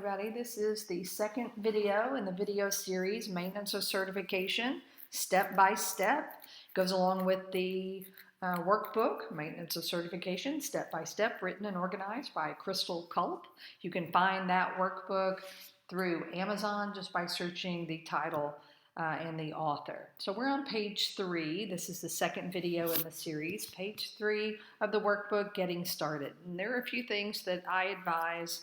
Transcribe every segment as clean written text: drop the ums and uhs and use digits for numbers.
everybody. This is the second video in the video series, Maintenance of Certification, Step by Step. Goes along with the workbook, Maintenance of Certification, Step by Step, written and organized by Crystal Culp. You can find that workbook through Amazon just by searching the title and the author. So we're on page 3. This is the second video in the series, page 3 of the workbook, Getting Started. And there are a few things that I advise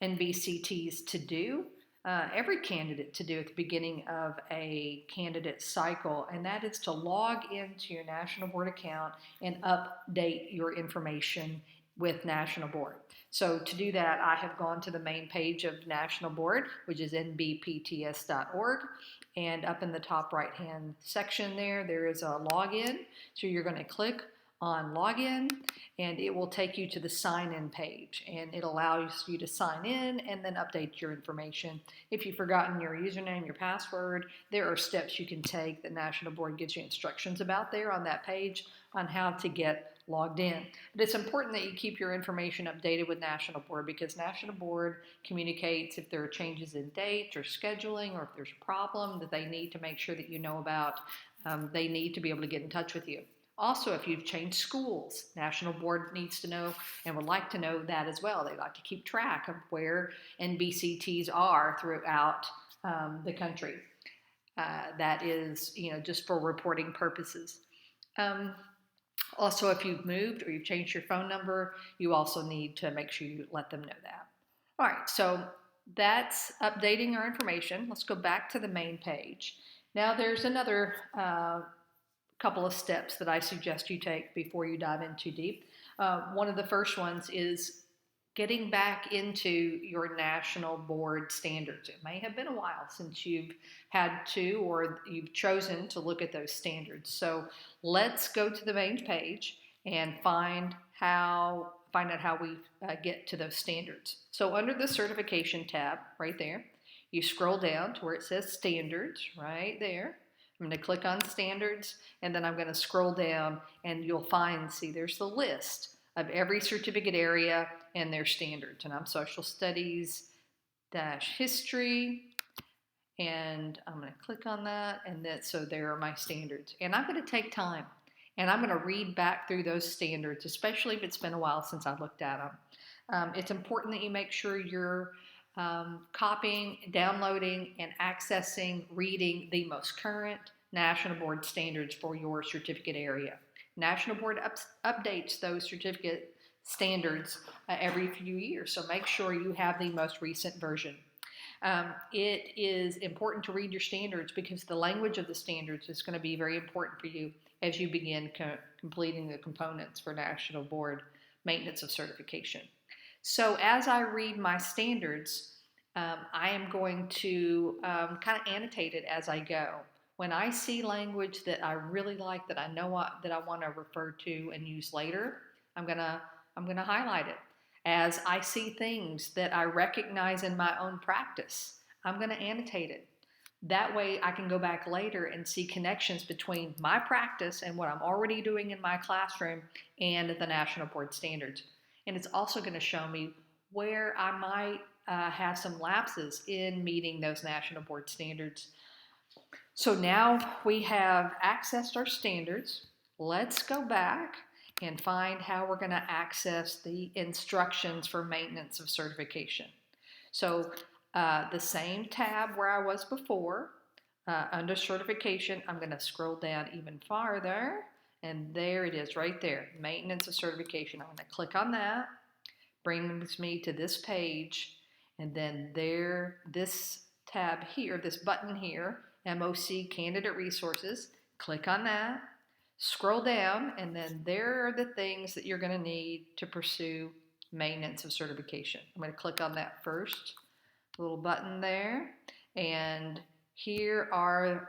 NBCTs to do, every candidate to do at the beginning of a candidate cycle, and that is to log into your National Board account and update your information with National Board. So to do that, I have gone to the main page of National Board, which is nbpts.org, and up in the top right hand section there is a login. So you're going to click on login and it will take you to the sign in page, and it allows you to sign in and then update your information. If you've forgotten your username, your password, there are steps you can take that National Board gives you instructions about there on that page on how to get logged in. But it's important that you keep your information updated with National Board, because National Board communicates if there are changes in date or scheduling, or if there's a problem that they need to make sure that you know about. They need to be able to get in touch with you. Also, if you've changed schools, National Board needs to know and would like to know that as well. They like to keep track of where NBCTs are throughout the country. That is, just for reporting purposes. Also, if you've moved or you've changed your phone number, you also need to make sure you let them know that. All right, so that's updating our information. Let's go back to the main page. Now there's another couple of steps that I suggest you take before you dive in too deep. One of the first ones is getting back into your National Board standards. It may have been a while since you've had to, or you've chosen to look at those standards. So let's go to the main page and find out how we get to those standards. So under the certification tab right there, you scroll down to where it says standards right there. I'm going to click on standards, and then I'm going to scroll down, and you'll see there's the list of every certificate area and their standards. And I'm social studies history, and I'm going to click on that, and so there are my standards. And I'm going to take time, and I'm going to read back through those standards, especially if it's been a while since I looked at them. It's important that you make sure you're copying, downloading, and accessing, reading the most current National Board standards for your certificate area. National Board updates those certificate standards every few years, so make sure you have the most recent version. It is important to read your standards because the language of the standards is going to be very important for you as you begin completing the components for National Board Maintenance of Certification. So as I read my standards, I am going to kind of annotate it as I go. When I see language that I really like, that I know that I want to refer to and use later, I'm gonna highlight it. As I see things that I recognize in my own practice, I'm going to annotate it. That way I can go back later and see connections between my practice and what I'm already doing in my classroom and the National Board standards. And it's also going to show me where I might have some lapses in meeting those National Board standards. So now we have accessed our standards. Let's go back and find how we're going to access the instructions for maintenance of certification. So the same tab where I was before, under certification, I'm going to scroll down even farther, and there it is right there, maintenance of certification. I'm going to click on that, brings me to this page, and then this tab here, this button here, MOC Candidate Resources, click on that, scroll down, and then there are the things that you're going to need to pursue maintenance of certification. I'm going to click on that first little button there, and here are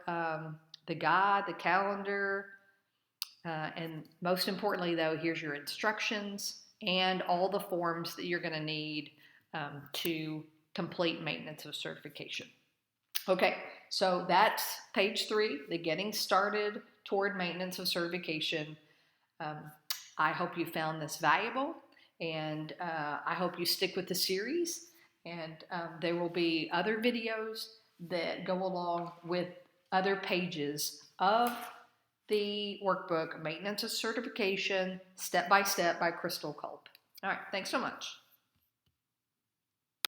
the guide, the calendar, and most importantly though, here's your instructions and all the forms that you're going to need to complete maintenance of certification. Okay, so that's page 3, the Getting Started Toward Maintenance of Certification. I hope you found this valuable, and I hope you stick with the series And there will be other videos that go along with other pages of the workbook, Maintenance of Certification, Step by Step by Crystal Culp. All right, thanks so much.